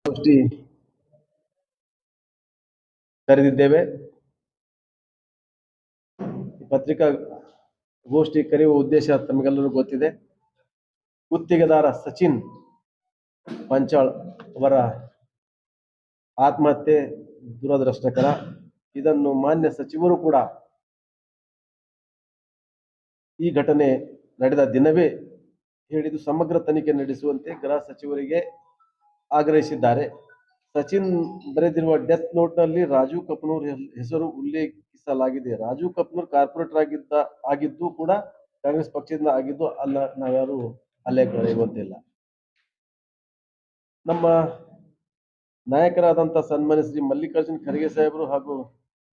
ಗೋಷ್ಠಿ ಕರೆದಿದ್ದೇವೆ. ಪತ್ರಿಕಾ ಗೋಷ್ಠಿ ಕರೆಯುವ ಉದ್ದೇಶ ತಮಗೆಲ್ಲರಿಗೂ ಗೊತ್ತಿದೆ. ಗುತ್ತಿಗೆದಾರ ಸಚಿನ್ ಪಂಚಾಳ್ ಅವರ ಆತ್ಮಹತ್ಯೆ ದುರದೃಷ್ಟಕರ. ಇದನ್ನು ಮಾನ್ಯ ಸಚಿವರು ಕೂಡ ಈ ಘಟನೆ ನಡೆದ ದಿನವೇ ಹೇಳಿದ್ದು ಸಮಗ್ರ ತನಿಖೆ ನಡೆಸುವಂತೆ ಗೃಹ ಸಚಿವರಿಗೆ ಆಗ್ರಹಿಸಿದ್ದಾರೆ. ಸಚಿನ್ ಬರೆದಿರುವ ಡೆತ್ ನೋಟ್ನಲ್ಲಿ ರಾಜು ಕಪನೂರ್ ಹೆಸರು ಉಲ್ಲೇಖಿಸಲಾಗಿದೆ. ರಾಜು ಕಪನೂರ್ ಕಾರ್ಪೊರೇಟರ್ ಆಗಿದ್ದು ಕೂಡ ಕಾಂಗ್ರೆಸ್ ಪಕ್ಷದಿಂದ ಆಗಿದ್ದು ಅಲ್ಲ. ನಾವ್ಯಾರು ಅಲ್ಲೇಗುವಂತಿಲ್ಲ. ನಮ್ಮ ನಾಯಕರಾದಂಥ ಸನ್ಮಾನ್ಯ ಶ್ರೀ ಮಲ್ಲಿಕಾರ್ಜುನ್ ಖರ್ಗೆ ಸಾಹೇಬರು ಹಾಗೂ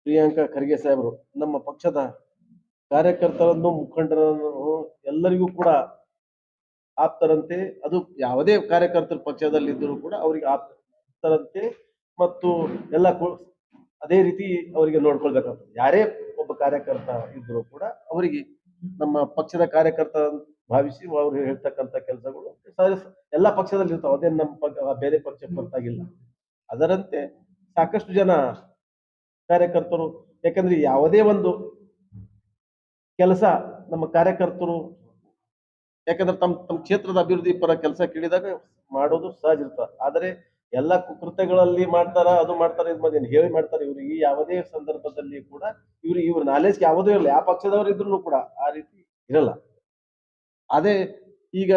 ಪ್ರಿಯಾಂಕಾ ಖರ್ಗೆ ಸಾಹೇಬರು ನಮ್ಮ ಪಕ್ಷದ ಕಾರ್ಯಕರ್ತರನ್ನು, ಮುಖಂಡರನ್ನು ಎಲ್ಲರಿಗೂ ಕೂಡ ಆಪ್ತರಂತೆ. ಅದು ಯಾವುದೇ ಕಾರ್ಯಕರ್ತರು ಪಕ್ಷದಲ್ಲಿದ್ದರೂ ಕೂಡ ಅವರಿಗೆ ಆಪ್ತರಂತೆ ಮತ್ತು ಎಲ್ಲ ಅದೇ ರೀತಿ ಅವರಿಗೆ ನೋಡ್ಕೊಳ್ಬೇಕಾಗ್ತದೆ. ಯಾರೇ ಒಬ್ಬ ಕಾರ್ಯಕರ್ತ ಇದ್ರೂ ಕೂಡ ಅವರಿಗೆ ನಮ್ಮ ಪಕ್ಷದ ಕಾರ್ಯಕರ್ತ ಭಾವಿಸಿ ಅವರು ಹೇಳ್ತಕ್ಕಂಥ ಕೆಲಸಗಳು ಎಲ್ಲ ಪಕ್ಷದಲ್ಲಿ ಇರ್ತಾವೆ. ಅದೇ ನಮ್ಮ ಬೇರೆ ಪಕ್ಷ ಹೊರತಾಗಿಲ್ಲ. ಅದರಂತೆ ಸಾಕಷ್ಟು ಜನ ಕಾರ್ಯಕರ್ತರು, ಯಾಕಂದ್ರೆ ಯಾವುದೇ ಒಂದು ಕೆಲಸ ನಮ್ಮ ಕಾರ್ಯಕರ್ತರು, ಯಾಕಂದ್ರೆ ತಮ್ಮ ಕ್ಷೇತ್ರದ ಅಭಿವೃದ್ಧಿ ಪರ ಕೆಲಸ ಕೇಳಿದಾಗ ಮಾಡೋದು ಸಹಜ ಇರ್ತದೆ. ಆದರೆ ಎಲ್ಲ ಕೃತ್ಯಗಳಲ್ಲಿ ಮಾಡ್ತಾರ, ಅದು ಮಾಡ್ತಾರೆ, ಇದು ಹೇಳಿ ಮಾಡ್ತಾರೆ. ಇವ್ರಿಗೆ ಯಾವುದೇ ಸಂದರ್ಭದಲ್ಲಿ ಕೂಡ ಇವ್ರ ನಾಲೆಜ್ ಯಾವುದೂ ಇರಲ್ಲ. ಯಾವ ಪಕ್ಷದವರು ಇದ್ರು ಕೂಡ ಆ ರೀತಿ ಇರಲ್ಲ. ಅದೇ ಈಗ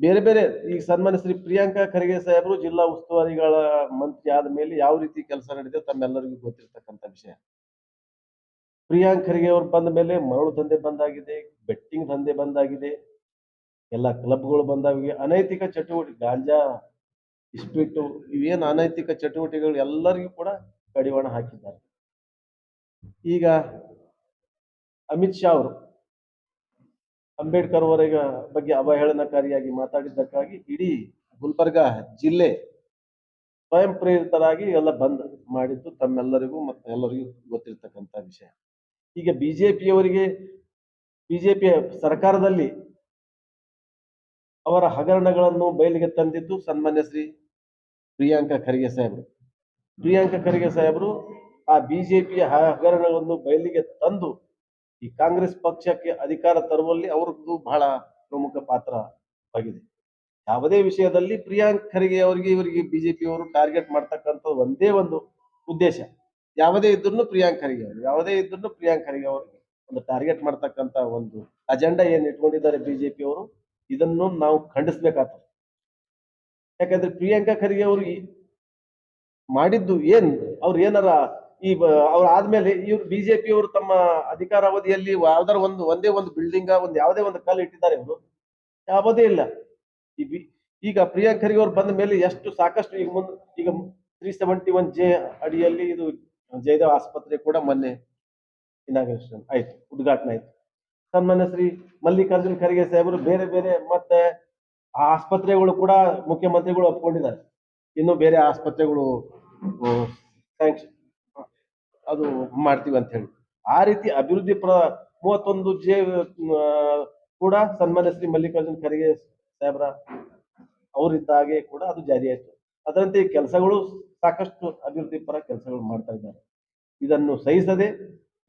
ಬೇರೆ ಬೇರೆ ಈಗ ಸನ್ಮಾನ್ಯ ಶ್ರೀ ಪ್ರಿಯಾಂಕಾ ಖರ್ಗೆ ಸಾಹೇಬರು ಜಿಲ್ಲಾ ಉಸ್ತುವಾರಿಗಳ ಮಂತ್ರಿ ಆದ ಮೇಲೆ ಯಾವ ರೀತಿ ಕೆಲಸ ನಡೆದಿದೆ ತಮ್ಮೆಲ್ಲರಿಗೂ ಗೊತ್ತಿರ್ತಕ್ಕಂಥ ವಿಷಯ. ಪ್ರಿಯಾಂಕ್ ಖರ್ಗೆ ಅವರು ಬಂದ ಮೇಲೆ ಮರಳು ದಂಧೆ ಬಂದಾಗಿದೆ, ಬೆಟ್ಟಿಂಗ್ ದಂಧೆ ಬಂದಾಗಿದೆ, ಎಲ್ಲ ಕ್ಲಬ್ಗಳು ಬಂದಾಗಿವೆ. ಅನೈತಿಕ ಚಟುವಟಿಕೆ, ಗಾಂಜಾ, ಇಸ್ಪೀಟು, ಇವೇನು ಅನೈತಿಕ ಚಟುವಟಿಕೆಗಳು ಎಲ್ಲರಿಗೂ ಕೂಡ ಕಡಿವಾಣ ಹಾಕಿದ್ದಾರೆ. ಈಗ ಅಮಿತ್ ಶಾ ಅವರು ಅಂಬೇಡ್ಕರ್ ಅವರ ಬಗ್ಗೆ ಅವಹೇಳನಕಾರಿಯಾಗಿ ಮಾತಾಡಿದ್ದಕ್ಕಾಗಿ ಇಡೀ ಗುಲ್ಬರ್ಗಾ ಜಿಲ್ಲೆ ಸ್ವಯಂ ಪ್ರೇರಿತರಾಗಿ ಎಲ್ಲ ಬಂದ್ ಮಾಡಿದ್ದು ತಮ್ಮೆಲ್ಲರಿಗೂ ಮತ್ತೆ ಎಲ್ಲರಿಗೂ ಗೊತ್ತಿರ್ತಕ್ಕಂಥ ವಿಷಯ. ಈಗ ಬಿಜೆಪಿಯವರಿಗೆ, ಬಿಜೆಪಿಯ ಸರ್ಕಾರದಲ್ಲಿ ಅವರ ಹಗರಣಗಳನ್ನು ಬಯಲಿಗೆ ತಂದಿದ್ದು ಸನ್ಮಾನ್ಯ ಶ್ರೀ ಪ್ರಿಯಾಂಕಾ ಖರ್ಗೆ ಸಾಹೇಬರು. ಪ್ರಿಯಾಂಕಾ ಖರ್ಗೆ ಸಾಹೇಬರು ಆ ಬಿಜೆಪಿಯ ಹಗರಣಗಳನ್ನು ಬಯಲಿಗೆ ತಂದು ಈ ಕಾಂಗ್ರೆಸ್ ಪಕ್ಷಕ್ಕೆ ಅಧಿಕಾರ ತರುವಲ್ಲಿ ಅವ್ರದ್ದು ಬಹಳ ಪ್ರಮುಖ ಪಾತ್ರ ಆಗಿದೆ. ಯಾವುದೇ ವಿಷಯದಲ್ಲಿ ಪ್ರಿಯಾಂಕ್ ಖರ್ಗೆ ಇವರಿಗೆ ಬಿಜೆಪಿಯವರು ಟಾರ್ಗೆಟ್ ಮಾಡ್ತಕ್ಕಂಥ ಒಂದೇ ಒಂದು ಉದ್ದೇಶ, ಯಾವುದೇ ಇದ್ರೂ ಪ್ರಿಯಾಂಕ್ ಖರ್ಗೆ ಅವರಿಗೆ ಒಂದು ಟಾರ್ಗೆಟ್ ಮಾಡ್ತಕ್ಕಂಥ ಒಂದು ಅಜೆಂಡಾ ಏನ್ ಇಟ್ಕೊಂಡಿದ್ದಾರೆ ಬಿಜೆಪಿಯವರು, ಇದನ್ನು ನಾವು ಖಂಡಿಸ್ಬೇಕಾಗ್ತದೆ. ಯಾಕಂದ್ರೆ ಪ್ರಿಯಾಂಕಾ ಖರ್ಗೆ ಅವರು ಮಾಡಿದ್ದು ಅವ್ರು ಏನಾರ ಅವ್ರ ಆದ್ಮೇಲೆ ಇವ್ರು ಬಿಜೆಪಿಯವರು ತಮ್ಮ ಅಧಿಕಾರಾವಧಿಯಲ್ಲಿ ಯಾವ್ದಾರ ಒಂದೇ ಒಂದು ಬಿಲ್ಡಿಂಗ್, ಯಾವುದೇ ಒಂದು ಕಲ್ಲು ಇಟ್ಟಿದ್ದಾರೆ ಇವರು? ಯಾವುದೇ ಇಲ್ಲ. ಈಗ ಪ್ರಿಯಾಂಕ್ ಖರ್ಗೆ ಅವರು ಬಂದ ಮೇಲೆ ಎಷ್ಟು ಸಾಕಷ್ಟು ಈಗ 371J ಅಡಿಯಲ್ಲಿ ಇದು ಜಯದೇವ್ ಆಸ್ಪತ್ರೆ ಕೂಡ ಮೊನ್ನೆ ಇನಾಗ್ರೇಷನ್ ಆಯ್ತು, ಉದ್ಘಾಟನೆ ಆಯ್ತು. ಸನ್ಮಾನ್ಯ ಶ್ರೀ ಮಲ್ಲಿಕಾರ್ಜುನ್ ಖರ್ಗೆ ಸಾಹೇಬರು ಬೇರೆ ಬೇರೆ ಮತ್ತೆ ಆ ಆಸ್ಪತ್ರೆಗಳು ಕೂಡ ಮುಖ್ಯಮಂತ್ರಿಗಳು ಒಪ್ಕೊಂಡಿದ್ದಾರೆ. ಇನ್ನು ಬೇರೆ ಆಸ್ಪತ್ರೆಗಳು ಸ್ಯಾಂಕ್ಷನ್ ಅದು ಮಾಡ್ತೀವಿ ಅಂತ ಹೇಳಿ. ಆ ರೀತಿ ಅಭಿವೃದ್ಧಿ 31J ಕೂಡ ಸನ್ಮಾನ್ಯ ಶ್ರೀ ಮಲ್ಲಿಕಾರ್ಜುನ್ ಖರ್ಗೆ ಸಾಹೇಬ್ರ ಅವರಿದ್ದಾಗೆ ಕೂಡ ಅದು ಜಾರಿ ಆಯ್ತು. ಅದರಂತೆ ಕೆಲಸಗಳು ಸಾಕಷ್ಟು ಅಭಿವೃದ್ಧಿ ಪರ ಕೆಲಸಗಳು ಮಾಡ್ತಾ ಇದ್ದಾರೆ. ಇದನ್ನು ಸಹಿಸದೆ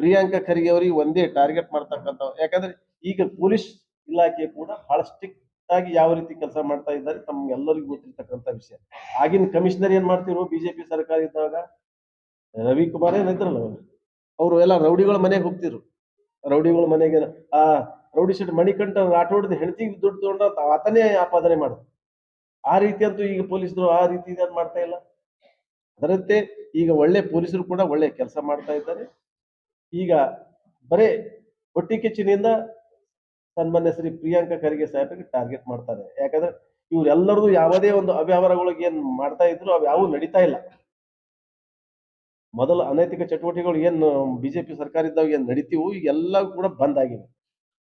ಪ್ರಿಯಾಂಕಾ ಖರ್ಗೆ ಅವರಿಗೆ ಒಂದೇ ಟಾರ್ಗೆಟ್ ಮಾಡ್ತಕ್ಕಂಥ, ಯಾಕಂದ್ರೆ ಈಗ ಪೊಲೀಸ್ ಇಲಾಖೆ ಕೂಡ ಬಹಳ ಸ್ಟ್ರಿಕ್ಟ್ ಆಗಿ ಯಾವ ರೀತಿ ಕೆಲಸ ಮಾಡ್ತಾ ಇದ್ದಾರೆ ತಮ್ಗೆಲ್ಲರಿಗೂ ಗೊತ್ತಿರ್ತಕ್ಕಂಥ ವಿಷಯ. ಆಗಿನ ಕಮಿಷನರ್ ಏನ್ ಮಾಡ್ತಿರು ಬಿಜೆಪಿ ಸರ್ಕಾರ ಇದ್ದಾಗ, ರವಿಕುಮಾರ್ ಏನಿದ್ರಲ್ಲ ಅವರು ಎಲ್ಲ ರೌಡಿಗಳ ಮನೆಗೆ ಹೋಗ್ತಿರು. ರೌಡಿಗಳ ಮನೆಗೆ ಆ ರೌಡಿ ಶೆಟ್ ಮಣಿಕಂಠ ರಾಠೋಡ್ ಹೆಂಡತಿಗೆ ದುಡ್ಡು ತಗೊಂಡ ಆತನೇ ಆಪಾದನೆ ಮಾಡುದು. ಆ ರೀತಿ ಅಂತೂ ಈಗ ಪೊಲೀಸರು ಆ ರೀತಿ ಮಾಡ್ತಾ ಇಲ್ಲ. ಅದರಂತೆ ಈಗ ಒಳ್ಳೆ ಪೊಲೀಸರು ಕೂಡ ಒಳ್ಳೆ ಕೆಲಸ ಮಾಡ್ತಾ ಇದ್ದಾರೆ. ಈಗ ಬರೇ ಹೊಟ್ಟಿ ಕಿಚ್ಚಿನಿಂದ ಸನ್ಮಾನ್ಯ ಶ್ರೀ ಪ್ರಿಯಾಂಕಾ ಖರ್ಗೆ ಸಾಹೇಬರಿಗೆ ಟಾರ್ಗೆಟ್ ಮಾಡ್ತಾರೆ. ಯಾಕಂದ್ರೆ ಇವರೆಲ್ಲರದು ಯಾವುದೇ ಒಂದು ಅವ್ಯವಹಾರಗಳಿಗೆ ಏನ್ ಮಾಡ್ತಾ ಇದ್ರು ಅವು ಯಾವು ನಡೀತಾ ಇಲ್ಲ. ಮೊದಲು ಅನೈತಿಕ ಚಟುವಟಿಕೆಗಳು ಏನು ಬಿಜೆಪಿ ಸರ್ಕಾರ ಇದ್ದಾಗ ಏನ್ ನಡೀತೀವು ಈಗೆಲ್ಲ ಕೂಡ ಬಂದ್ ಆಗಿವೆ.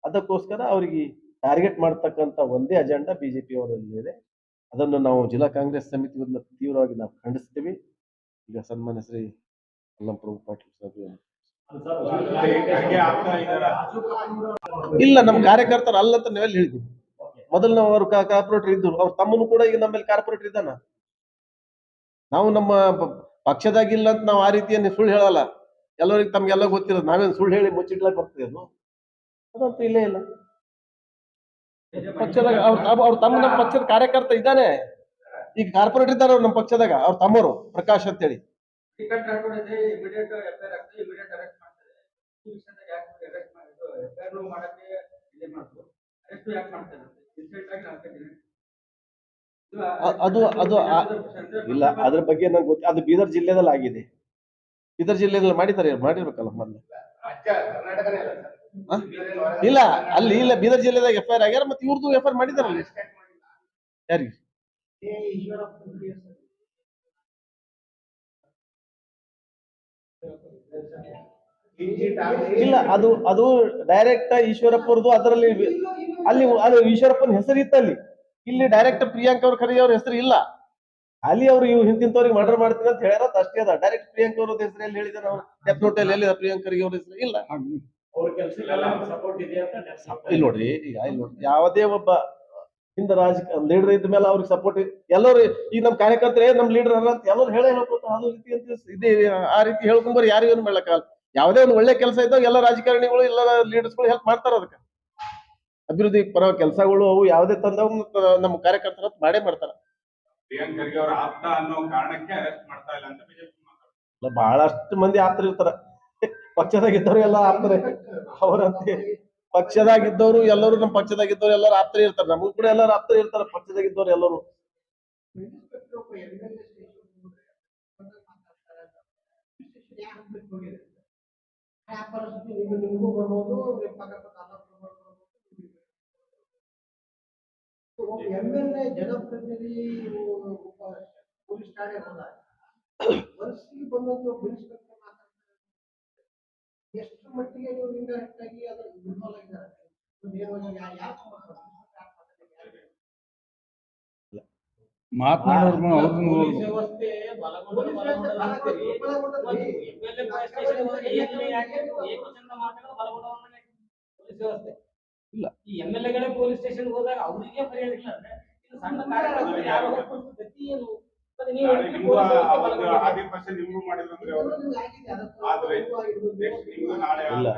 ಅದಕ್ಕೋಸ್ಕರ ಅವರಿಗೆ ಟಾರ್ಗೆಟ್ ಮಾಡ್ತಕ್ಕಂಥ ಒಂದೇ ಅಜೆಂಡಾ ಬಿಜೆಪಿ ಅವರಲ್ಲಿದೆ. ಅದನ್ನು ನಾವು ಜಿಲ್ಲಾ ಕಾಂಗ್ರೆಸ್ ಸಮಿತಿಯಿಂದ ತೀವ್ರವಾಗಿ ನಾವು ಖಂಡಿಸ್ತೀವಿ. ಈಗ ಸನ್ಮಾನ್ಯ ಶ್ರೀ ಅಲ್ಲಂ ಪ್ರಭು ಪಾಟೀಲ್ ಸಾಹೇಬ್ ಇಲ್ಲ, ನಮ್ಮ ಕಾರ್ಯಕರ್ತರು ಅಲ್ಲಂತ ನಾವೆಲ್ಲಿ ಹೇಳಿದ್ವಿ. ಮೊದಲು ನಾವು ಅವ್ರ ಕಾರ್ಪೊರೇಟರ್ ಇದ್ರು, ಅವ್ರ ತಮ್ಮನು ಕೂಡ ಈಗ ನಮ್ಮಲ್ಲಿ ಕಾರ್ಪೊರೇಟರ್ ಇದ್ದಾನ. ನಾವು ನಮ್ಮ ಪಕ್ಷದಾಗಿಲ್ಲ ಅಂತ ನಾವು ಆ ರೀತಿಯನ್ನು ಸುಳ್ಳು ಹೇಳಲ್ಲ. ಎಲ್ಲರಿಗೆ ತಮ್ಗೆಲ್ಲ ಗೊತ್ತಿರೋದು, ನಾವೇನು ಸುಳ್ಳು ಹೇಳಿ ಮುಚ್ಚಿಡ್ಲಕ್ ಬರ್ತದೆ ಅದು? ಅದಂತೂ ಇಲ್ಲೇ ಇಲ್ಲ. ಪಕ್ಷದಾಗ ಅವ್ರ ತಮ್ಮ ನಮ್ಮ ಪಕ್ಷದ ಕಾರ್ಯಕರ್ತ ಇದ್ದಾನೆ. ಈಗ ಕಾರ್ಪೊರೇಟರ್ ಇದ್ದಾರೆ ಅವ್ರು ನಮ್ಮ ಪಕ್ಷದಾಗ, ಅವ್ರ ತಮ್ಮರು ಪ್ರಕಾಶ್ ಅಂತೇಳಿ. ಅದು ಅದು ಇಲ್ಲ, ಅದ್ರ ಬಗ್ಗೆ ನಂಗೆ ಗೊತ್ತ. ಅದು ಬೀದರ್ ಜಿಲ್ಲೆದಲ್ಲಿ ಆಗಿದೆ. ಬೀದರ್ ಜಿಲ್ಲೆಯಲ್ಲಿ ಮಾಡಿರ್ಬೇಕಲ್ಲ ಮೊದಲು. ಇಲ್ಲ, ಅಲ್ಲಿ ಇಲ್ಲ, ಬೀದರ್ ಜಿಲ್ಲೆದಾಗ FIR ಆಗ್ಯಾರ. ಮತ್ತೆ ಇವ್ರದ್ದು FIR ಮಾಡಿದಾರಲ್ಲ. ಯಾರಿಗೆ? ಇಲ್ಲ, ಅದು ಡೈರೆಕ್ಟ್ ಈಶ್ವರಪ್ಪ ಅವ್ರದ್ದು. ಅದರಲ್ಲಿ ಅಲ್ಲಿ ಅದು ಈಶ್ವರಪ್ಪನ ಹೆಸರು ಇತ್ತು ಅಲ್ಲಿ. ಇಲ್ಲಿ ಡೈರೆಕ್ಟ್ ಪ್ರಿಯಾಂಕ್ ಅವ್ರ ಖರ್ಗೆ ಅವ್ರ ಹೆಸರು ಇಲ್ಲ. ಅಲ್ಲಿ ಅವ್ರು ಇಂತಿಂತವ್ರಿಗೆ ಮರ್ಡರ್ ಮಾಡ್ತೀನಿ ಅಂತ ಹೇಳ್ಯಾರ, ಅಷ್ಟೇ ಅದ. ಡೈರೆಕ್ಟ್ ಪ್ರಿಯಾಂಕ್ ಅವ್ರ ಹೆಸರು ಎಲ್ಲಿ ಹೇಳಿದಾರೆ? ಅವ್ರು ಡೆತ್ ನೋಟ್ ಎಲ್ಲಿ ಪ್ರಿಯಾಂಕ್ ಖರ್ಗೆ ಅವ್ರ ಹೆಸರು ಇಲ್ಲ. ಇಲ್ಲಿ ನೋಡ್ರಿ, ಈಗ ಇಲ್ಲಿ ನೋಡ್ರಿ, ಯಾವುದೇ ಒಬ್ಬ ಹಿಂದ ಲೀಡರ್ ಇದ್ದ ಮೇಲೆ ಅವ್ರಿಗೆ ಸಪೋರ್ಟ್ ಎಲ್ಲರೂ. ಈಗ ನಮ್ ಕಾರ್ಯಕರ್ತರೇ ನಮ್ ಲೀಡರ್ ಅಲ್ಲ ಅಂತ ಎಲ್ಲರೂ ಹೇಳ್ಕೊತ ಅದು ರೀತಿ ಅಂತ ಇದೆ. ಆ ರೀತಿ ಹೇಳ್ಕೊಂಬರ್ ಯಾರಿಗೂ ಏನು ಮಾಡ್ಲಕ್ಕಾಗಲ್ಲ. ಯಾವುದೇ ಒಂದು ಒಳ್ಳೆ ಕೆಲಸ ಇದ್ದಾಗ ಎಲ್ಲ ರಾಜಕಾರಣಿಗಳು, ಎಲ್ಲ ಲೀಡರ್ಸ್ಗಳು ಹೆಲ್ಪ್ ಮಾಡ್ತಾರ. ಅದಕ್ಕೆ ಅಭಿವೃದ್ಧಿ ಪರ ಕೆಲಸಗಳು ಅವು ಯಾವುದೇ ತಂದವ್ ನಮ್ಮ ಕಾರ್ಯಕರ್ತರ ಮಾಡೇ ಮಾಡ್ತಾರ. ಪ್ರಿಯಾಂಕ್ ಖರ್ಗೆ ಅವರ ಆಪ್ತ ಅನ್ನೋ ಕಾರಣಕ್ಕೆ ಅರೆಸ್ಟ್ ಮಾಡ್ತಾ ಇಲ್ಲ ಅಂತ ಬಿಜೆಪಿ ಬಹಳಷ್ಟು ಮಂದಿ ಆಪ್ತರು ಇರ್ತಾರ. ಪಕ್ಷದಾಗಿದ್ದವ್ರು ಎಲ್ಲ ಆಪ್ತರೆ ಅವರಂತೆ. ಪಕ್ಷದಾಗಿದ್ದವರು ಎಲ್ಲರೂ, ನಮ್ಮ ಪಕ್ಷದಾಗಿದ್ದವ್ರು ಎಲ್ಲರೂ ಆಪ್ತರೇ ಇರ್ತಾರೆ. ನಮಗೂ ಕೂಡ ಎಲ್ಲರೂ ಆಪ್ತರೇ ಇರ್ತಾರೆ, ಪಕ್ಷದಾಗಿದ್ದವ್ರು ಎಲ್ಲರೂ. MLA ಜನಪ್ರತಿನಿಧಿ ಪೊಲೀಸ್ ಠಾಣೆ ಹೋದಾಗ ಮನಸ್ಸಿಗೆ ಬಂದಂತೆ ಒಬ್ಬ ಇನ್ಸ್ಪೆಕ್ಟರ್ ಮಾತಾಡ್ತಾರೆ. ಎಷ್ಟು ಮಟ್ಟಿಗೆ ನೀವು ಇಂಡೈರೆಕ್ಟ್ ಆಗಿ ಅದರ ಇನ್ವಾಲ್ವ್ ಆಗಿದ್ದಾರೆ? ಇಲ್ಲ, ಈ MLA ಪೊಲೀಸ್ ಸ್ಟೇಷನ್ ಹೋದಾಗ ಅವರಿಗೆ ಮರ್ಯಾದೆ ಇಲ್ಲ ಅಂದ್ರೆ ಇನ್ನು ಸಣ್ಣ ಕಾರ್ಯಕರ್ತರು ಯಾರು ಹೋಗ್ಬೇಕು ಗತಿ ಏನು? ಮತ್ತೆ ನೀವು ಇಲ್ಲ,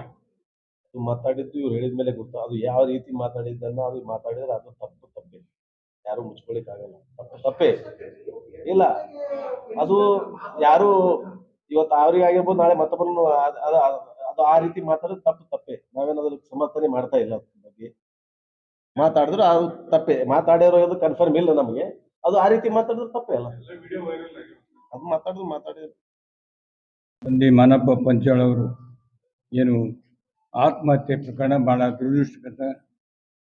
ಮಾತಾಡಿದ್ದು ಇವ್ರು ಹೇಳಿದ ಮೇಲೆ ಗೊತ್ತು. ಅದು ಯಾವ ರೀತಿ ಮಾತಾಡಿದ್ದನ್ನ ಅದು ಮಾತಾಡಿದ್ರೆ ಅದು ತಪ್ಪೇ. ಯಾರು ಮುಚ್ಕೊಳಿಕ್ ಆಗಲ್ಲ. ತಪ್ಪೇ ಇಲ್ಲ. ಅದು ಯಾರು ಇವತ್ತು ಅವ್ರಿಗೆ ಆಗಿರ್ಬೋದು, ನಾಳೆ ಮತ್ತೊಬ್ಬರನ್ನು ಅದು ಆ ರೀತಿ ಮಾತಾಡೋದು ತಪ್ಪೇ. ನಾವೇನಾದ್ರೂ ಸಮರ್ಥನೆ ಮಾಡ್ತಾ ಇಲ್ಲ. ಅದ್ರ ಬಗ್ಗೆ ಮಾತಾಡಿದ್ರು ಅದು ತಪ್ಪೇ. ಮಾತಾಡಿರೋದು ಕನ್ಫರ್ಮ್ ಇಲ್ಲ ನಮಗೆ. ಅದು ಆ ರೀತಿ ಮಾತಾಡಿದ್ರು ತಪ್ಪೇ ಅಲ್ಲ. ಅದು ಮಾತಾಡಿದ್ರು ಮಂದಿ ಮಾನಪ್ಪ ಪಂಚಾಳ್ ಅವರು ಏನು ಆತ್ಮಹತ್ಯೆ ಪ್ರಕರಣ ಬಹಳ ದುರದೃಷ್ಟಕರ.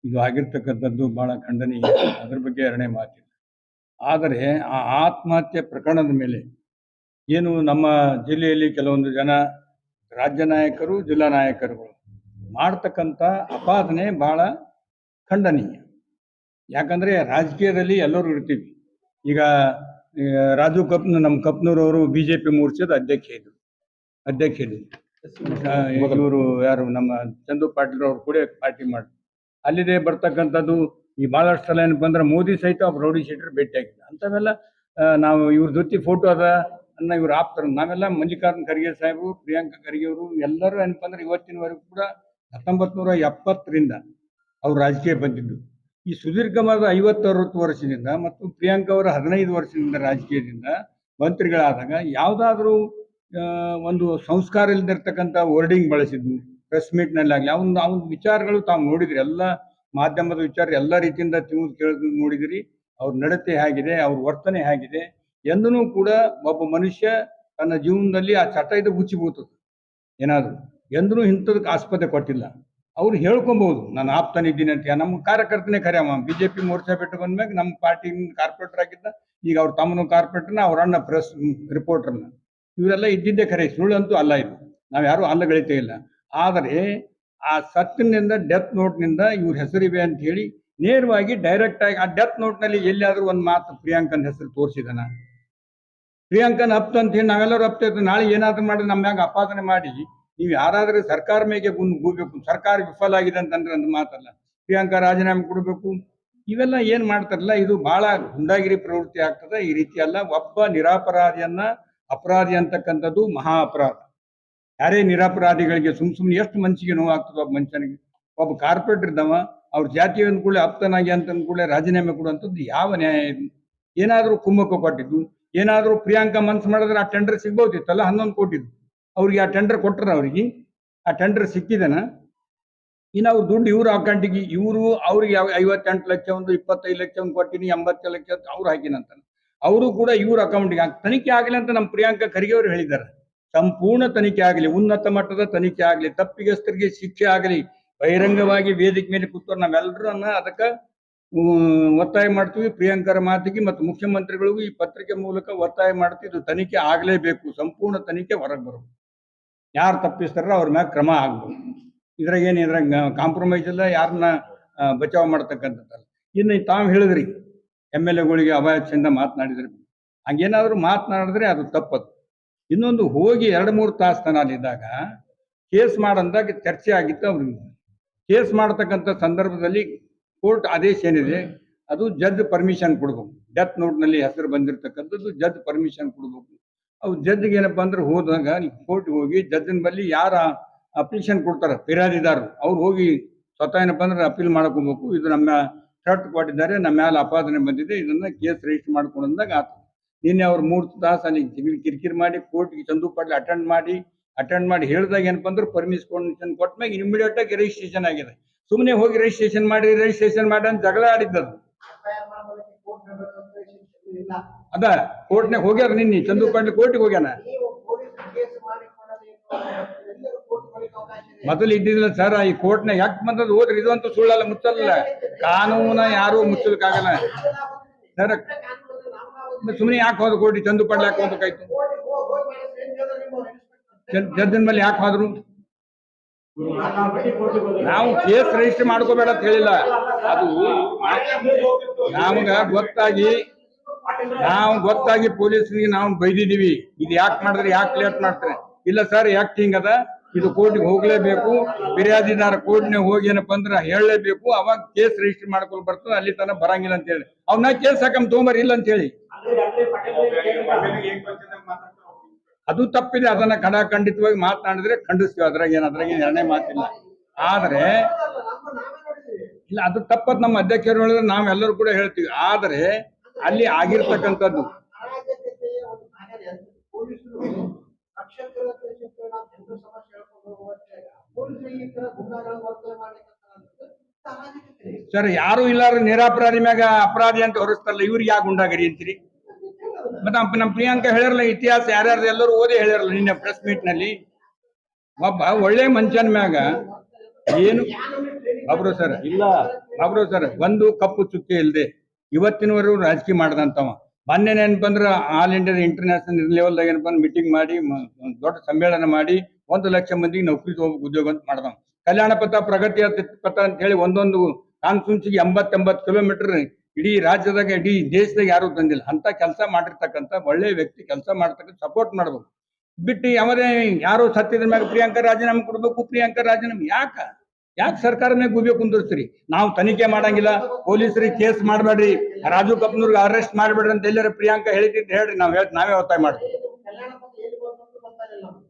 ಇದು ಆಗಿರ್ತಕ್ಕಂಥದ್ದು ಬಹಳ ಖಂಡನೀಯ. ಅದ್ರ ಬಗ್ಗೆ ಎರಡನೇ ಮಾತಿಲ್ಲ. ಆದರೆ ಆ ಆತ್ಮಹತ್ಯೆ ಪ್ರಕರಣದ ಮೇಲೆ ಏನು ನಮ್ಮ ಜಿಲ್ಲೆಯಲ್ಲಿ ಕೆಲವೊಂದು ಜನ ರಾಜ್ಯ ನಾಯಕರು, ಜಿಲ್ಲಾ ನಾಯಕರುಗಳು ಮಾಡ್ತಕ್ಕಂಥ ಅಪಾದನೆ ಬಹಳ ಖಂಡನೀಯ. ಯಾಕಂದರೆ ರಾಜಕೀಯದಲ್ಲಿ ಎಲ್ಲರೂ ಇರ್ತೀವಿ. ಈಗ ರಾಜು ನಮ್ಮ ಕಪ್ನೂರವರು BJP ಮೋರ್ಚಾದ ಅಧ್ಯಕ್ಷರು. ಇವರು ಯಾರು ನಮ್ಮ ಚಂದು ಪಾಟೀಲ್ ಅವರು ಕೂಡ ಪಾರ್ಟಿ ಮಾಡಿ ಅಲ್ಲಿದೆ ಬರ್ತಕ್ಕಂಥದ್ದು. ಈ ಭಾಳಷ್ಟು ಸಲ ಏನಪ್ಪ ಅಂದ್ರೆ ಮೋದಿ ಸಹಿತ ರೌಡಿ ಶೀಟರ್ ಭೇಟಿಯಾಗಿಲ್ಲ. ಅಂಥವೆಲ್ಲ ನಾವು ಇವ್ರ ಜೊತೆ ಫೋಟೋ ಅದ ಅನ್ನ ಇವ್ರು ಆಪ್ತಾರೆ. ನಾವೆಲ್ಲ ಮಲ್ಲಿಕಾರ್ಜುನ ಖರ್ಗೆ ಸಾಹೇಬರು, ಪ್ರಿಯಾಂಕಾ ಖರ್ಗೆ ಅವರು ಎಲ್ಲರೂ ಏನಪ್ಪ ಅಂದ್ರೆ ಇವತ್ತಿನವರೆಗೂ ಕೂಡ 1970ರಿಂದ ಅವ್ರು ರಾಜಕೀಯ ಬಂದಿದ್ದು. ಈ ಸುದೀರ್ಘವಾದ 50-60 ವರ್ಷದಿಂದ ಮತ್ತು ಪ್ರಿಯಾಂಕಾ ಅವರ 15 ವರ್ಷದಿಂದ ರಾಜಕೀಯದಿಂದ ಮಂತ್ರಿಗಳಾದಾಗ ಯಾವುದಾದ್ರೂ ಒಂದು ಸಂಸ್ಕಾರ ಇಲ್ಲದಿರ್ತಕ್ಕಂಥ ವರ್ಡಿಂಗ್ ಬಳಸಿದ್ದು ಪ್ರೆಸ್ ಮೀಟ್ನಲ್ಲಿ ಆಗಲಿ, ಅವನ ವಿಚಾರಗಳು ತಾವು ನೋಡಿದ್ರಿ. ಎಲ್ಲ ಮಾಧ್ಯಮದ ವಿಚಾರ ಎಲ್ಲ ರೀತಿಯಿಂದ ಕೇಳಿದ್ರು ನೋಡಿದಿರಿ. ಅವ್ರ ನಡತೆ ಹೇಗಿದೆ, ಅವ್ರ ವರ್ತನೆ ಹೇಗಿದೆ ಎಂದೂ ಕೂಡ ಒಬ್ಬ ಮನುಷ್ಯ ತನ್ನ ಜೀವನದಲ್ಲಿ ಆ ಚಟ ಇದು ಮುಚ್ಚಿಬೋತದೆ ಏನಾದರೂ. ಎಂದೂ ಇಂಥದಕ್ಕೆ ಆಸ್ಪದ ಕೊಟ್ಟಿಲ್ಲ. ಅವ್ರು ಹೇಳ್ಕೊಬಹುದು ನಾನು ಆಪ್ತನಿದ್ದೀನಿ ಅಂತ. ನಮ್ಮ ಕಾರ್ಯಕರ್ತನೇ ಖರೆ. BJP ಮೋರ್ಚಾ ಬಿಟ್ಟು ಬಂದ್ಮ್ಯಾಗ ನಮ್ಮ ಪಾರ್ಟಿ ಕಾರ್ಪೊರೇಟರ್ ಆಗಿದ್ದ. ಈಗ ಅವ್ರ ತಮ್ಮನ ಕಾರ್ಪೊರೇಟರ್ನ, ಅವ್ರ ಅಣ್ಣ ಪ್ರೆಸ್ ರಿಪೋರ್ಟರ್ನ. ಇವರೆಲ್ಲ ಇದ್ದಿದ್ದೇ ಖರೆ, ಸುಳ್ಳಂತೂ ಅಲ್ಲ. ಇದು ನಾವು ಯಾರು ಅಲ್ಲಗಳಿತೇ ಇಲ್ಲ. ಆದರೆ ಆ ಸತ್ತಿನಿಂದ ಡೆತ್ ನೋಟ್ನಿಂದ ಇವ್ರ ಹೆಸರಿವೆ ಅಂತ ಹೇಳಿ ನೇರವಾಗಿ ಡೈರೆಕ್ಟ್ ಆಗಿ ಆ ಡೆತ್ ನೋಟ್ನಲ್ಲಿ ಎಲ್ಲಿಯಾದ್ರೂ ಒಂದು ಮಾತು ಪ್ರಿಯಾಂಕನ ಹೆಸರು ತೋರಿಸಿದನ? ಪ್ರಿಯಾಂಕನ ಅಪ್ತ ಅಂತ ಹೇಳಿ ನಾವೆಲ್ಲರೂ ಅಪ್ತ ಇರ್ತೀವಿ. ನಾಳೆ ಏನಾದ್ರು ಮಾಡಿ ನಮ್ಮ ಮ್ಯಾಗ ಅಪಾದನೆ ಮಾಡಿ ನೀವು ಯಾರಾದ್ರೂ ಸರ್ಕಾರ ಮೇಗೆ ಹೋಗ್ಬೇಕು. ಸರ್ಕಾರ ವಿಫಲ ಆಗಿದೆ ಅಂತಂದ್ರೆ ಒಂದು ಮಾತಲ್ಲ. ಪ್ರಿಯಾಂಕಾ ರಾಜೀನಾಮೆ ಕೊಡಬೇಕು. ಇವೆಲ್ಲ ಏನ್ ಮಾಡ್ತಾರಲ್ಲ ಇದು ಬಹಳ ಗುಂಡಾಗಿರಿ ಪ್ರವೃತ್ತಿ ಆಗ್ತದೆ. ಈ ರೀತಿ ಅಲ್ಲ, ಒಬ್ಬ ನಿರಪರಾಧಿಯನ್ನ ಅಪರಾಧಿ ಅಂತಕ್ಕಂಥದ್ದು ಮಹಾ ಅಪರಾಧ. ಯಾರೇ ನಿರಪರಾಧಿಗಳಿಗೆ ಸುಮ್ನೆ ಎಷ್ಟು ಮನ್ಸಿಗೆ ನೋವು ಆಗ್ತದೆ ಒಬ್ಬ ಮನುಷ್ಯನಿಗೆ. ಒಬ್ಬ ಕಾರ್ಪೊರೇಟರ್ ಇದ್ದವ ಅವ್ರ ಜಾತಿ ಅಂದ್ಕೂಡಲೇ ಅಪ್ತನಾಗಿ ಅಂತ ಅಂದ್ಕೂಡಲೇ ರಾಜೀನಾಮೆ ಕೊಡುವಂಥದ್ದು ಯಾವ ನ್ಯಾಯ ಇದು? ಏನಾದರೂ ಕುಮ್ಮಕ್ಕು ಕೊಟ್ಟಿದ್ದು, ಏನಾದರೂ ಪ್ರಿಯಾಂಕಾ ಮನ್ಸು ಮಾಡಿದ್ರೆ ಆ ಟೆಂಡರ್ ಸಿಗ್ಬೋದಿತ್ತಲ್ಲ, 11 ಕೋಟಿದ್ದು ಅವ್ರಿಗೆ ಆ ಟೆಂಡರ್ ಕೊಟ್ಟರ, ಅವ್ರಿಗೆ ಆ ಟೆಂಡರ್ ಸಿಕ್ಕಿದನ? ಇನ್ನು ಅವ್ರ ದುಡ್ಡು ಇವ್ರ ಅಕೌಂಟಿಗೆ, ಅವ್ರಿಗೆ 58 ಲಕ್ಷ, ಒಂದು 25 ಲಕ್ಷ ಒಂದು ಕೊಟ್ಟಿನಿ, 80 ಲಕ್ಷ ಅವ್ರು ಹಾಕಿನಂತ. ಅವರು ಕೂಡ ಇವ್ರ ಅಕೌಂಟಿಗೆ ತನಿಖೆ ಆಗಲಿ ಅಂತ ನಮ್ಮ ಪ್ರಿಯಾಂಕಾ ಖರ್ಗೆ ಅವರು ಹೇಳಿದ್ದಾರೆ. ಸಂಪೂರ್ಣ ತನಿಖೆ ಆಗಲಿ, ಉನ್ನತ ಮಟ್ಟದ ತನಿಖೆ ಆಗಲಿ, ತಪ್ಪಿಗಸ್ತರಿಗೆ ಶಿಕ್ಷೆ ಆಗಲಿ, ಬಹಿರಂಗವಾಗಿ ವೇದಿಕೆ ಮೇಲೆ ಕೂತವ್ರು ನಾವೆಲ್ಲರನ್ನ ಅದಕ್ಕೆ ಒತ್ತಾಯ ಮಾಡ್ತೀವಿ. ಪ್ರಿಯಾಂಕರ ಮಾತಿಗೆ ಮತ್ತು ಮುಖ್ಯಮಂತ್ರಿಗಳಿಗೂ ಈ ಪತ್ರಿಕೆ ಮೂಲಕ ಒತ್ತಾಯ ಮಾಡ್ತೀವಿ. ಇದು ತನಿಖೆ ಆಗಲೇಬೇಕು, ಸಂಪೂರ್ಣ ತನಿಖೆ ಹೊರಗೆ ಬರಬೇಕು. ಯಾರು ತಪ್ಪಿಸ್ತಾರ ಅವ್ರ ಮ್ಯಾಗ ಕ್ರಮ ಆಗ್ಬೇಕು. ಇದ್ರಾಗ ಕಾಂಪ್ರಮೈಸ್ ಇಲ್ಲ, ಯಾರನ್ನ ಬಚಾವ್ ಮಾಡ್ತಕ್ಕಂಥದ್ದಲ್ಲ. ಇನ್ನು ತಾವು ಹೇಳಿದ್ರಿ MLA ಗಳಿಗೆ ಅವಾಚ್ಯದಿಂದ ಮಾತನಾಡಿದ್ರಿ, ಹಂಗೇನಾದ್ರು ಮಾತನಾಡಿದ್ರೆ ಅದು ತಪ್ಪದು. ಇನ್ನೊಂದು, ಹೋಗಿ 2-3 ತಾಸು ತನ ಅಲ್ಲಿದ್ದಾಗ ಕೇಸ್ ಮಾಡಂದಾಗ ಚರ್ಚೆ ಆಗಿತ್ತು. ಅವ್ರಿಗೆ ಕೇಸ್ ಮಾಡತಕ್ಕಂಥ ಸಂದರ್ಭದಲ್ಲಿ ಕೋರ್ಟ್ ಆದೇಶ ಏನಿದೆ ಅದು ಜಡ್ಜ್ ಪರ್ಮಿಷನ್ ಕೊಡ್ಬೇಕು. ಡೆತ್ ನೋಟ್ನಲ್ಲಿ ಹೆಸರು ಬಂದಿರತಕ್ಕಂಥದ್ದು ಜಡ್ಜ್ ಪರ್ಮಿಷನ್ ಕೊಡ್ಬೇಕು. ಅವು ಜಡ್ಜ್ಗೆ ಏನಪ್ಪಾ ಅಂದ್ರೆ ಹೋದಾಗ ಕೋರ್ಟ್ಗೆ ಹೋಗಿ ಜಡ್ಜಿನ ಬಳಿ ಯಾರ ಅಪ್ಲಿಕೇಶನ್ ಕೊಡ್ತಾರೆ ಫಿರ್ಯಾದಿದಾರರು, ಅವ್ರು ಹೋಗಿ ಸ್ವತಃ ಏನಪ್ಪಾ ಅಂದ್ರೆ ಅಪೀಲ್ ಮಾಡ್ಕೋಬೇಕು. ಇದು ನಮ್ಮ ಥ್ರೆಟ್ ಕೊಟ್ಟಿದ್ದಾರೆ, ನಮ್ಮ ಮೇಲೆ ಆಪಾದನೆ ಬಂದಿದೆ, ಇದನ್ನ ಕೇಸ್ ರಿಜಿಸ್ಟರ್ ಮಾಡ್ಕೊಂಡಂದಾಗ ಆತ. ನಿನ್ನೆ ಅವ್ರು 3 ತಾಸು ಅಲ್ಲಿ ಕಿರಿಕಿರಿ ಮಾಡಿ ಕೋರ್ಟ್ಗೆ ಚಂದು ಪಾಟೀಲ್ ಅಟೆಂಡ್ ಮಾಡಿ ಹೇಳಿದಾಗ ಏನಪ್ಪಾ ಅಂದ್ರೆ ಪರ್ಮಿಷನ್ ಕೊಟ್ಟಾಗ ಇಮಿಡಿಯೇಟ್ ಆಗಿ ರಿಜಿಸ್ಟ್ರೇಷನ್ ಆಗಿದೆ. ಸುಮ್ಮನೆ ಹೋಗಿ ರಿಜಿಸ್ಟ್ರೇಷನ್ ಮಾಡಿ ಅಂತ ಜಗಳ ಆಡಿದ್ದದು. ಅದ ಕೋರ್ಟ್ನಾಗ ಹೋಗ್ಯಾರ, ನಿನ್ನೆ ಚಂದು ಪಾಟೀಲ್ ಕೋರ್ಟ್ಗೆ ಹೋಗ್ಯಾನ. ಮೊದಲು ಇದ್ದಿದ್ದಿಲ್ಲ ಸರ್, ಈ ಕೋರ್ಟ್ನಾಗ ಯಾಕೆ ಬಂದದ್ದು ಹೋದ್ರಿ, ಇದು ಅಂತೂ ಸುಳ್ಳಲ್ಲ, ಮುಚ್ಚಲ್ಲ. ಕಾನೂನ ಯಾರು ಮುಚ್ಚಲಿಕ್ಕಾಗಲ್ಲ ಸರ್. ಸುಮ್ಮನೆ ಯಾಕೆ ಹೋದ ಕೋರ್ಟ್ ಚಂದು ಪಾಟೀಲ್ ಯಾಕೆ ಹೋಗ್ಬೇಕಾಯ್ತು? ಜಡ್ಜಿನ ಮೇಲೆ ಯಾಕೆ ಹೋದ್ರು? ನಾವು ಕೇಸ್ ರಿಜಿಸ್ಟರ್ ಮಾಡ್ಕೋಬೇಡ ಅಂತ ಹೇಳಿಲ್ಲ. ಅದು ನಮ್ಗ ಗೊತ್ತಾಗಿ ಪೊಲೀಸರಿಗೆ ನಾವು ಬೈದಿದೀವಿ, ಇದು ಯಾಕೆ ಮಾಡಿದ್ರೆ, ಯಾಕೆ ಲೇಟ್ ಮಾಡ್ತಾರೆ. ಇಲ್ಲ ಸರ್, ಯಾಕೆ ಹಿಂಗದ, ಇದು ಕೋರ್ಟ್ಗೆ ಹೋಗ್ಲೇಬೇಕು, ಫಿರ್ಯಾದಿದಾರ ಕೋರ್ಟ್ನಾಗ ಹೋಗಿ ಏನಪ್ಪ ಅಂದ್ರೆ ಹೇಳಲೇಬೇಕು, ಅವಾಗ ಕೇಸ್ ರಿಜಿಸ್ಟರ್ ಮಾಡ್ಕೊಂಡು ಬರ್ತದೆ, ಅಲ್ಲಿ ತನಕ ಬರಂಗಿಲ್ಲ ಅಂತ ಹೇಳಿ ಅವ್ನ ಕೇಸ್ ಹಾಕಮ್ ತೊಗೊಂಬರ್ ಇಲ್ಲ ಅಂತ ಹೇಳಿ. ಅದು ತಪ್ಪಿದೆ, ಅದನ್ನ ಖಂಡಿತವಾಗಿ ಮಾತನಾಡಿದ್ರೆ ಖಂಡಿಸ್ತೀವಿ. ಅದ್ರಾಗ ಏನು ಎರಡನೇ ಮಾತಿಲ್ಲ. ಆದ್ರೆ ಇಲ್ಲ, ಅದು ತಪ್ಪದ್ ನಮ್ಮ ಅಧ್ಯಕ್ಷರು ಹೇಳಿದ್ರೆ ನಾವೆಲ್ಲರೂ ಕೂಡ ಹೇಳ್ತೀವಿ. ಆದ್ರೆ ಅಲ್ಲಿ ಆಗಿರ್ತಕ್ಕಂಥದ್ದು ಸರ್, ಯಾರು ಇಲ್ಲಾರ ನಿರಪರಾಧಿ ಮ್ಯಾಗ ಅಪರಾಧಿ ಅಂತ ಹೊರಿಸ್ತಾರಲ್ಲ, ಇವ್ರಿಗೆ ಯಾಕೆ ಗುಂಡಾಗರಿ ಅಂತೀರಿ? ಮತ್ತೆ ನಮ್ಮ ಪ್ರಿಯಾಂಕಾ ಹೇಳಿರಲ್ಲ, ಇತಿಹಾಸ ಯಾರ್ಯಾರು ಎಲ್ಲರೂ ಓದಿ ಹೇಳಿರಲ್ಲ ನಿನ್ನೆ ಪ್ರೆಸ್ ಮೀಟ್ ನಲ್ಲಿ. ಒಬ್ಬ ಒಳ್ಳೆ ಮನುಷ್ಯನ ಮ್ಯಾಗ ಏನು ಬಾಬ್ರು ಸರ್ ಒಂದು ಕಪ್ಪು ಚುಕ್ಕೆ ಇಲ್ಲದೆ ಇವತ್ತಿನವರೆಗೂ ರಾಜಕೀಯ ಮಾಡ್ದಂತವ. ಮೊನ್ನೆ ಏನಪ್ಪಂದ್ರ ಆಲ್ ಇಂಡಿಯಾ ಇಂಟರ್ನ್ಯಾಷನಲ್ ಲೆವೆಲ್ದಾಗ ಏನಪ್ಪ ಮೀಟಿಂಗ್ ಮಾಡಿ ದೊಡ್ಡ ಸಮ್ಮೇಳನ ಮಾಡಿ 1 ಲಕ್ಷ ಮಂದಿಗೆ ನೌಕರಿ ತಗೋಬೇಕು ಉದ್ಯೋಗ ಅಂತ ಮಾಡ್ದವ. ಕಲ್ಯಾಣ ಪಥ, ಪ್ರಗತಿ ಪಥ ಅಂತ ಹೇಳಿ ಒಂದೊಂದು ಕಾನ್ಸ್ಟಿಟ್ಯೂನ್ಸಿಗೆ 80 ಕಿಲೋಮೀಟರ್ ಇಡೀ ರಾಜ್ಯದಾಗ, ಇಡೀ ದೇಶದಾಗ ಯಾರು ತಂದಿಲ್ಲ. ಅಂತ ಕೆಲಸ ಮಾಡಿರ್ತಕ್ಕಂಥ ಒಳ್ಳೆ ವ್ಯಕ್ತಿ, ಕೆಲಸ ಮಾಡ್ತಕ್ಕಂಥ ಸಪೋರ್ಟ್ ಮಾಡ್ಬೇಕು. ಬಿಟ್ಟು ಯಾರೋ ಸತ್ತಿದ್ರ ಮ್ಯಾಗ ಪ್ರಿಯಾಂಕಾ ರಾಜೀನಾಮೆ ಕೊಡ್ಬೇಕು, ಪ್ರಿಯಾಂಕಾ ರಾಜೀನಾಮೆ ಯಾಕೆ ಸರ್ಕಾರ ಮೇಲೆ ಗುಬ್ಬೇಕು ಕುಂದಿರ್ತೀರಿ? ನಾವು ತನಿಖೆ ಮಾಡಂಗಿಲ್ಲ, ಪೊಲೀಸರಿಗೆ ಕೇಸ್ ಮಾಡಬೇಡ್ರಿ, ರಾಜು ಕಪ್ನೂರ್ಗೆ ಅರೆಸ್ಟ್ ಮಾಡಬೇಡ್ರಿ ಅಂತ ಎಲ್ಲರ ಪ್ರಿಯಾಂಕಾ ಹೇಳಿದ್ದು ಹೇಳ್ರಿ, ನಾವೇ ಒತ್ತಾಯ ಮಾಡ್ತೀವಿ.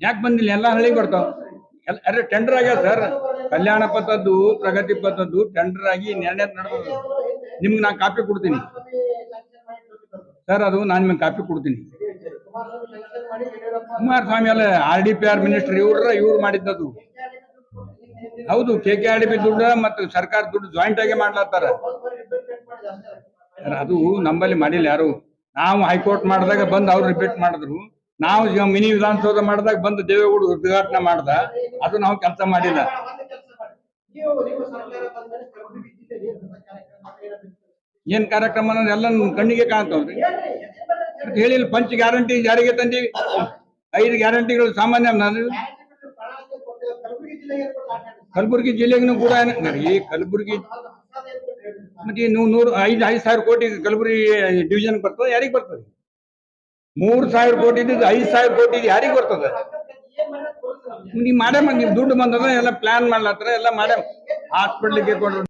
ಯಾಕೆ ಬಂದಿಲ್ಲ? ಎಲ್ಲ ಹಳ್ಳಿಗೆ ಬರ್ತಾವ. ಅರೆ ಟೆಂಡರ್ ಆಗ್ಯಾವ ಸರ್, ಕಲ್ಯಾಣ ಪಥದ್ದು, ಪ್ರಗತಿ ಪಥದ್ದು ಟೆಂಡರ್ ಆಗಿ ನಿರ್ಣಯ ನಡೆದ. ನಿಮ್ಗೆ ನಾನು ಕಾಪಿ ಕೊಡ್ತೀನಿ ಸರ್, ಅದು ನಾನು ನಿಮ್ಗೆ ಕಾಪಿ ಕೊಡ್ತೀನಿ. ಕುಮಾರಸ್ವಾಮಿ ಅಲ್ಲ, RDPR ಮಿನಿಸ್ಟರ್ ಇವ್ರು ಮಾಡಿದ್ದದು. ಹೌದು, KKRDP ದುಡ್ಡು ಮತ್ತು ಸರ್ಕಾರ ದುಡ್ಡು ಜಾಯಿಂಟ್ ಆಗಿ ಮಾಡ್ಲತ್ತಾರ. ಅದು ನಮ್ಮಲ್ಲಿ ಮಾಡಿಲ್ಲ ಯಾರು. ನಾವು ಹೈಕೋರ್ಟ್ ಮಾಡಿದಾಗ ಬಂದು ಅವ್ರು ರಿಪೀಟ್ ಮಾಡಿದ್ರು. ನಾವು ಮಿನಿ ವಿಧಾನಸೌಧ ಮಾಡಿದಾಗ ಬಂದು ದೇವೇಗೌಡ ಉದ್ಘಾಟನೆ ಮಾಡ್ದ. ಅದು ನಾವು ಕೆಲಸ ಮಾಡಿಲ್ಲ. ಏನ್ ಕಾರ್ಯಕ್ರಮ ಅನ್ನೋದು ಎಲ್ಲ ಕಣ್ಣಿಗೆ ಕಾಣ್ತಾವ್ರಿ. ಹೇಳಿಲ್ಲ, ಪಂಚ ಗ್ಯಾರಂಟಿ ಜಾರಿಗೆ ತಂದೀವಿ, 5 ಗ್ಯಾರಂಟಿಗಳು ಸಾಮಾನ್ಯ. ನಾನು ಕಲಬುರಗಿ ಜಿಲ್ಲೆಗೂ ಕೂಡ ಕಲಬುರಗಿ ಮತ್ತೆ 5,000 ಕೋಟಿ ಕಲಬುರಗಿ ಡಿವಿಷನ್ ಬರ್ತದೆ, ಯಾರಿಗೆ ಬರ್ತದೆ? 3,000 ಕೋಟಿ ಇದ್ದು 5,000 ಕೋಟಿ ಯಾರಿಗೆ ಬರ್ತದೆ? ನೀವು ಮಾಡೇ ನೀವು ದುಡ್ಡು ಬಂದದ, ಎಲ್ಲ ಪ್ಲಾನ್ ಮಾಡ್ಲತ್ತಾರ, ಎಲ್ಲ ಮಾಡೇ ಹಾಸ್ಪಿಟ್ಲಿಗೆ ಕೊಡ್ರಿ.